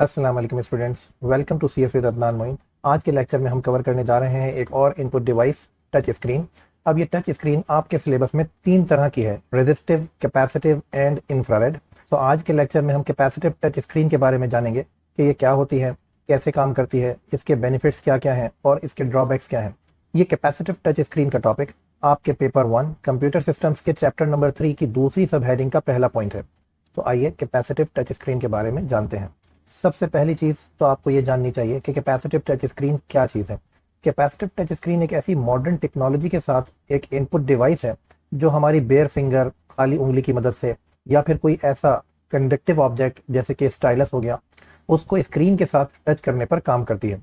अस्सलाम वालेकुम students, welcome to C S with Adnan Moin. आज के लेक्चर में हम कवर करने जा रहे हैं एक और इनपुट डिवाइस, टच स्क्रीन। अब ये टच स्क्रीन आपके सिलेबस में तीन तरह की है, रेजिस्टिव, कैपेसिटिव एंड इंफ्रारेड। तो आज के लेक्चर में हम कैपेसिटिव टच स्क्रीन के बारे में जानेंगे कि ये क्या होती है, कैसे काम करती है, इसके बेनिफिट्स क्या क्या हैं और इसके ड्रॉबैक्स क्या हैं। ये कैपेसिटिव टच स्क्रीन का टॉपिक आपके पेपर 1 कंप्यूटर सिस्टम्स के चैप्टर नंबर 3 की दूसरी सब हेडिंग का पहला पॉइंट है। तो आइए कैपेसिटिव टच स्क्रीन के बारे में जानते हैं। सबसे पहली चीज़ तो आपको ये जाननी चाहिए कि कैपेसिटिव टच स्क्रीन क्या चीज़ है। कैपेसिटिव टच स्क्रीन एक ऐसी मॉडर्न टेक्नोलॉजी के साथ एक इनपुट डिवाइस है जो हमारी बेयर फिंगर, खाली उंगली की मदद से या फिर कोई ऐसा कंडक्टिव ऑब्जेक्ट जैसे कि स्टाइलस हो गया, उसको स्क्रीन के साथ टच करने पर काम करती है।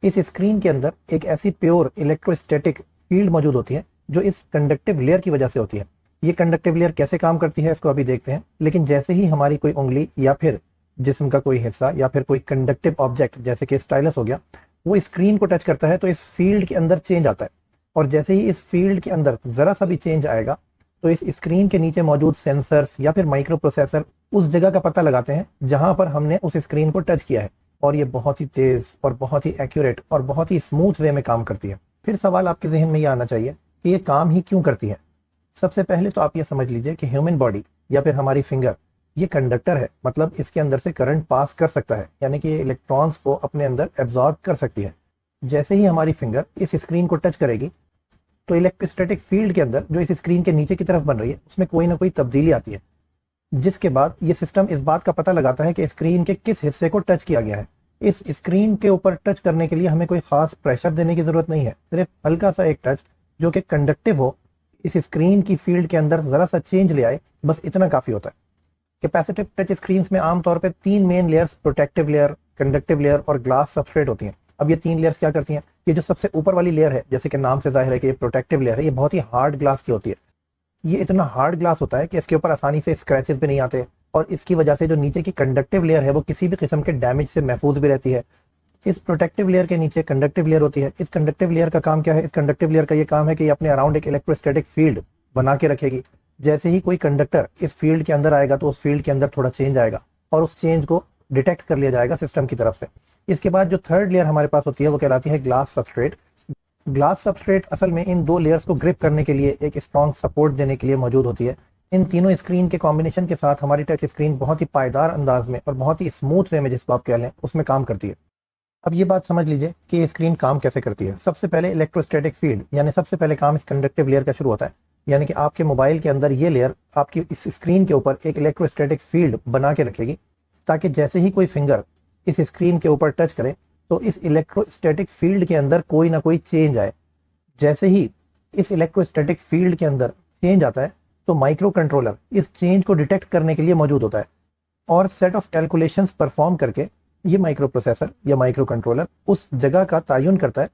इस स्क्रीन के अंदर एक ऐसी प्योर इलेक्ट्रोस्टैटिक फील्ड मौजूद होती है जो इस कंडक्टिव लेयर की वजह से होती है। ये कंडक्टिव लेयर कैसे काम करती है इसको अभी देखते हैं। लेकिन जैसे ही हमारी कोई उंगली या फिर जिस्म का कोई हिस्सा या फिर कोई कंडक्टिव ऑब्जेक्ट जैसे कि स्टाइलस हो गया, वो स्क्रीन को टच करता है तो इस फील्ड के अंदर चेंज आता है। और जैसे ही इस फील्ड के अंदर जरा सा भी चेंज आएगा तो इस स्क्रीन के नीचे मौजूद सेंसर्स या फिर माइक्रो प्रोसेसर उस जगह का पता लगाते हैं जहां पर हमने उस स्क्रीन को टच किया है, और ये बहुत ही तेज और बहुत ही एक्यूरेट और बहुत ही स्मूथ वे में काम करती है। फिर सवाल आपके जहन में ये आना चाहिए कि ये काम ही क्यों करती है। सबसे पहले तो आप ये समझ लीजिए कि ह्यूमन बॉडी या फिर हमारी फिंगर ये कंडक्टर है, मतलब इसके अंदर से करंट पास कर सकता है, यानी कि इलेक्ट्रॉन्स को अपने अंदर एब्जॉर्ब कर सकती है। जैसे ही हमारी फिंगर इस स्क्रीन को टच करेगी तो इलेक्ट्रोस्टैटिक फील्ड के अंदर जो इस स्क्रीन के नीचे की तरफ बन रही है उसमें कोई ना कोई तब्दीली आती है, जिसके बाद ये सिस्टम इस बात का पता लगाता है कि स्क्रीन के किस हिस्से को टच किया गया है। इस स्क्रीन के ऊपर टच करने के लिए हमें कोई खास प्रेशर देने की जरूरत नहीं है, सिर्फ हल्का सा एक टच जो कि कंडक्टिव हो, इस स्क्रीन की फील्ड के अंदर जरा सा चेंज ले आए, बस इतना काफी होता है। कैपेसिटिव टच स्क्रीन्स में आमतौर पे तीन main layers, protective layer, conductive layer और ग्लास सबस्ट्रेट होती हैं। अब ये तीन लेयर्स क्या करती हैं? ये जो सबसे ऊपर वाली लेयर है, जैसे कि नाम से जाहिर है कि ये प्रोटेक्टिव लेयर है, ये बहुत ही हार्ड ग्लास की होती है। ये इतना हार्ड ग्लास होता है कि इसके ऊपर आसानी से स्क्रैचेस भी नहीं आते, और इसकी वजह से जो नीचे की कंडक्टिव लेयर है वो किसी भी किस्म के डैमेज से महफूज भी रहती है। इस प्रोटेक्टिव लेयर के नीचे कंडक्टिव लेयर होती है। इस कंडक्टिव लेयर का काम क्या है? इस कंडक्टिव लेयर का ये काम है कि ये अपने अराउंड एक इलेक्ट्रोस्टैटिक फील्ड बना के रखेगी। जैसे ही कोई कंडक्टर इस फील्ड के अंदर आएगा तो उस फील्ड के अंदर थोड़ा चेंज आएगा और उस चेंज को डिटेक्ट कर लिया जाएगा सिस्टम की तरफ से। इसके बाद जो थर्ड लेयर हमारे पास होती है वो कहलाती है ग्लास सबस्ट्रेट। ग्लास सबस्ट्रेट असल में इन दो लेयर्स को ग्रिप करने के लिए, एक स्ट्रॉन्ग सपोर्ट देने के लिए मौजूद होती है। इन तीनों स्क्रीन के कॉम्बिनेशन के साथ हमारी टच स्क्रीन बहुत ही पायदार अंदाज में और बहुत ही स्मूथ वे में, जिसको आप कह लें, उसमें काम करती है। अब ये बात समझ लीजिए कि ये स्क्रीन काम कैसे करती है। सबसे पहले इलेक्ट्रोस्टैटिक फील्ड, यानी सबसे पहले काम इस कंडक्टिव लेयर का शुरू होता है। यानी कि आपके मोबाइल के अंदर ये लेयर आपकी इस स्क्रीन के ऊपर एक इलेक्ट्रोस्टैटिक फील्ड बना के रखेगी, ताकि जैसे ही कोई फिंगर इस स्क्रीन के ऊपर टच करे तो इस इलेक्ट्रोस्टैटिक फील्ड के अंदर कोई ना कोई चेंज आए। जैसे ही इस इलेक्ट्रोस्टैटिक फील्ड के अंदर चेंज आता है तो माइक्रो कंट्रोलर इस चेंज को डिटेक्ट करने के लिए मौजूद होता है, और सेट ऑफ कैलकुलेशंस परफॉर्म करके ये माइक्रो प्रोसेसर या माइक्रो कंट्रोलर उस जगह का तयन करता है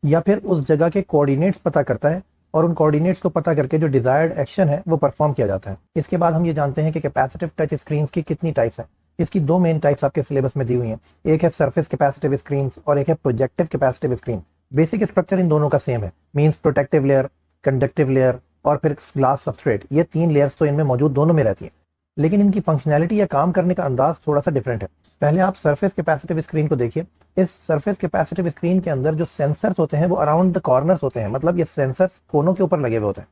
या फिर उस जगह के कोऑर्डिनेट्स पता करता है, और उन कोऑर्डिनेट्स को पता करके जो डिजायर्ड एक्शन है वो परफॉर्म किया जाता है। इसके बाद हम ये जानते हैं कि कैपेसिटिव टच स्क्रीन्स की कितनी टाइप्स हैं। इसकी दो मेन टाइप्स आपके सिलेबस में दी हुई हैं, एक है सरफेस कैपेसिटिव स्क्रीन और एक है projective capacitive screen. Basic structure in दोनों का सेम है, means protective layer, conductive layer और फिर ग्लास सबस्ट्रेट, ये तीन लेयर्स तो इनमें मौजूद दोनों में रहती हैं, लेकिन इनकी फंक्शनैलिटी या काम करने का अंदाज थोड़ा सा डिफरेंट है। पहले आप सरफेस कैपेसिटिव स्क्रीन को देखिए। इस सरफेस कैपेसिटिव स्क्रीन के अंदर जो सेंसर्स होते हैं वो अराउंड द कॉर्नर्स होते हैं, मतलब ये सेंसर्स कोनों के ऊपर लगे हुए होते हैं,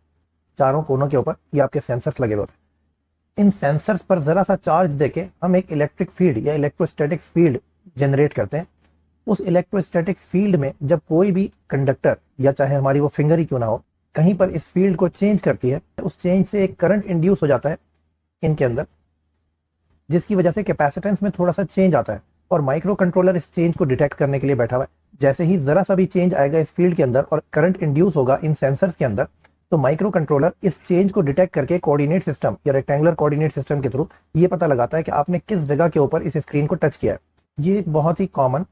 चारों कोनों के ऊपर ये आपके सेंसर्स लगे हुए होते हैं। इन सेंसर्स पर जरा सा चार्ज देके हम एक इलेक्ट्रिक फील्ड या इलेक्ट्रोस्टैटिक फील्ड जनरेट करते हैं। उस इलेक्ट्रोस्टैटिक फील्ड में जब कोई भी कंडक्टर या चाहे हमारी वो फिंगर ही क्यों ना हो, कहीं पर इस फील्ड को चेंज करती है, उस चेंज से एक करंट इंड्यूस हो जाता है इनके अंदर, जिसकी वजह से कैपेसिटेंस में थोड़ा सा चेंज आता है, और माइक्रो कंट्रोलर इस चेंज को डिटेक्ट करने के लिए बैठा हुआ है। जैसे ही जरा सा भी चेंज आएगा इस फील्ड के अंदर और करंट इंड्यूस होगा इन सेंसर्स के अंदर, तो माइक्रो कंट्रोलर इस चेंज को डिटेक्ट करके कोऑर्डिनेट सिस्टम या रेक्टेंगुलर कोऑर्डिनेट सिस्टम के थ्रू ये पता लगाता है कि आपने किस जगह के ऊपर इस स्क्रीन को टच किया है। ये एक बहुत ही कॉमन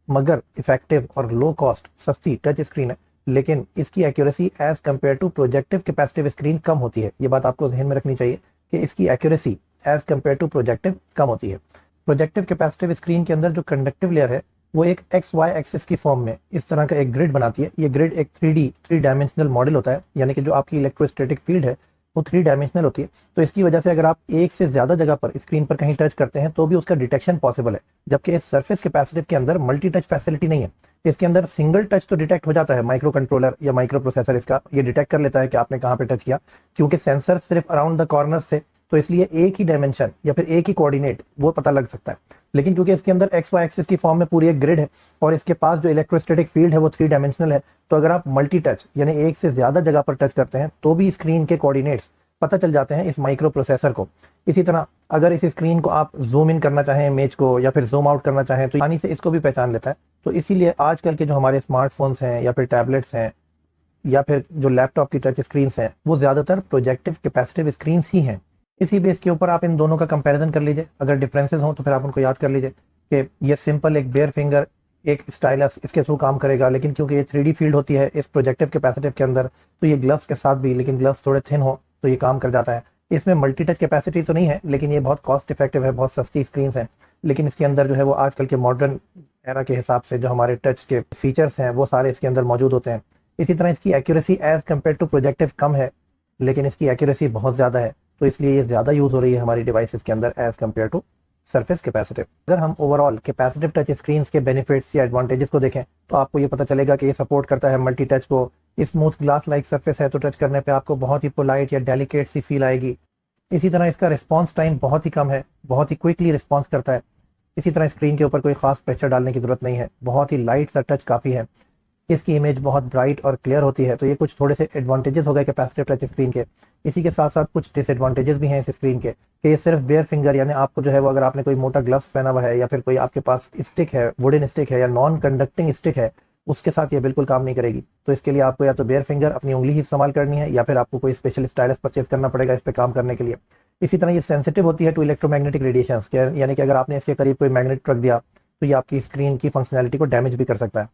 मगर इफेक्टिव और लो कॉस्ट सस्ती टच स्क्रीन है, लेकिन इसकी accuracy as compare to projective capacitive screen कम होती है। ये बात आपको ध्यान में रखनी चाहिए कि इसकी accuracy as compare to projective कम होती है। प्रोजेक्टिव कैपेसिटिव स्क्रीन के अंदर जो कंडक्टिव लेयर है वो एक एक्स वाई एक्सिस की फॉर्म में इस तरह का एक ग्रिड बनाती है। ये ग्रिड एक थ्री डायमेंशनल मॉडल होता है, यानी कि जो आपकी इलेक्ट्रोस्टैटिक फील्ड है वो 3 डायमेंशनल होती है। तो इसकी वजह से अगर आप एक से ज़्यादा जगह पर स्क्रीन पर कहीं टच करते हैं तो भी उसका डिटेक्शन पॉसिबल है, जबकि इस सरफेस कैपेसिटिव के अंदर मल्टी टच फैसिलिटी नहीं है। इसके अंदर सिंगल टच तो डिटेक्ट हो जाता है, माइक्रो कंट्रोलर या माइक्रो प्रोसेसर इसका ये डिटेक्ट कर लेता है कि आपने कहाँ पे टच किया, क्योंकि सेंसर सिर्फ अराउंड द कॉर्नर से, तो इसलिए एक ही डायमेंशन या फिर एक ही कोऑर्डिनेट वो पता लग सकता है। लेकिन क्योंकि इसके अंदर एक्स वाई एक्सिस की फॉर्म में पूरी एक ग्रिड है और इसके पास जो इलेक्ट्रोस्टैटिक फील्ड है वो 3 डायमेंशनल है, तो अगर आप मल्टी टच यानी एक से ज्यादा जगह पर टच करते हैं तो भी स्क्रीन के कोऑर्डिनेट्स पता चल जाते हैं इस माइक्रो प्रोसेसर को। इसी तरह अगर इस स्क्रीन को आप जूम इन करना चाहें इमेज को या फिर जूम आउट करना चाहें तो आसानी से इसको भी पहचान लेता है। तो इसीलिए आजकल के जो हमारे स्मार्टफोन्स हैं या फिर टैबलेट्स हैं या फिर जो लैपटॉप की टच स्क्रीन हैं वो ज़्यादातर प्रोजेक्टिव कैपेसिटिव स्क्रीन ही हैं। इसी बेस के ऊपर आप इन दोनों का कंपैरिजन कर लीजिए, अगर डिफरेंसेस हों तो फिर आप उनको याद कर लीजिए कि ये सिंपल एक बेयर फिंगर एक स्टाइलस इसके थ्रू काम करेगा, लेकिन क्योंकि ये 3D फील्ड होती है इस प्रोजेक्टिव कैपेसिटिव के अंदर तो ये ग्लव्स के साथ भी, लेकिन ग्लव्स थोड़े थिन हो तो ये काम कर जाता है। इसमें मल्टी टच कैपेसिटी तो नहीं है, लेकिन ये बहुत कॉस्ट इफेक्टिव है, बहुत सस्ती स्क्रीन है, लेकिन इसके अंदर जो है वो आजकल के मॉडर्न एरा के हिसाब से जो हमारे टच के फीचर्स हैं वो सारे इसके अंदर मौजूद होते हैं। इसी तरह इसकी accuracy as compare to projective कम है, लेकिन इसकी एक्यूरेसी बहुत ज़्यादा है, तो इसलिए ये ज़्यादा यूज़ हो रही है हमारी डिवाइसेस के अंदर as compare to surface capacitive. अगर हम ओवरऑल कैपेसिटिव टच स्क्रीन के बेनिफिट्स या एडवांटेजेस को देखें तो आपको ये पता चलेगा कि ये सपोर्ट करता है मल्टी टच को। स्मूथ ग्लास लाइक सरफेस है तो टच करने पे आपको बहुत ही पोलाइट या डेलिकेट सी फील आएगी। इसी तरह इसका रिस्पॉन्स टाइम बहुत ही कम है, बहुत ही क्विकली रिस्पॉन्स करता है। इसी तरह स्क्रीन के ऊपर कोई खास प्रेशर डालने की जरूरत नहीं है, बहुत ही लाइट सा टच काफ़ी है। इसकी इमेज बहुत ब्राइट और क्लियर होती है, तो ये कुछ थोड़े से एडवांटेजेस हो गए कैपेसिटिव टच स्क्रीन के। इसी के साथ साथ कुछ डिसएडवांटेजेस भी हैं इस स्क्रीन के कि ये सिर्फ बेयर फिंगर यानी आपको जो है वो अगर आपने कोई मोटा ग्लव्स पहना हुआ है या फिर कोई आपके पास स्टिक है, वुडन स्टिक है या नॉन कंडक्टिंग स्टिक है, उसके साथ ये बिल्कुल काम नहीं करेगी। तो इसके लिए आपको या तो बेयर फिंगर अपनी उंगली ही इस्तेमाल करनी है या फिर आपको कोई स्पेशल स्टाइलस परचेज करना पड़ेगा इस पर काम करने के लिए। इसी तरह ये सेंसिटिव होती है टू इलेक्ट्रोमैग्नेटिक रेडिएशंस, यानी कि अगर आपने इसके करीब कोई मैग्नेट रख दिया तो ये आपकी स्क्रीन की फंक्शनैलिटी को डैमेज भी कर सकता है।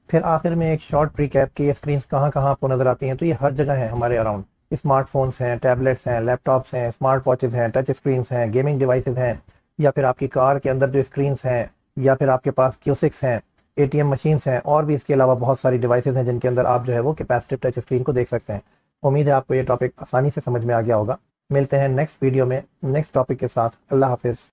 फिर आखिर में एक शॉर्ट रिकैप कि ये स्क्रीन कहाँ कहाँ आपको नजर आती हैं, तो ये हर जगह है हमारे अराउंड। स्मार्टफोन्स हैं, टैबलेट्स हैं, लैपटॉप्स हैं, स्मार्ट वॉचेस हैं, टच स्क्रीन हैं, गेमिंग डिवाइसेस हैं, या फिर आपकी कार के अंदर जो स्क्रीन हैं, या फिर आपके पास क्यूसिक्स हैं, ATM मशीन्स हैं, और भी इसके अलावा बहुत सारी डिवाइसेस हैं जिनके अंदर आप जो है वो कैपेसिटिव टच स्क्रीन को देख सकते हैं। उम्मीद है आपको ये टॉपिक आसानी से समझ में आ गया होगा। मिलते हैं नेक्स्ट वीडियो में नेक्स्ट टॉपिक के साथ। अल्लाह हाफिज़।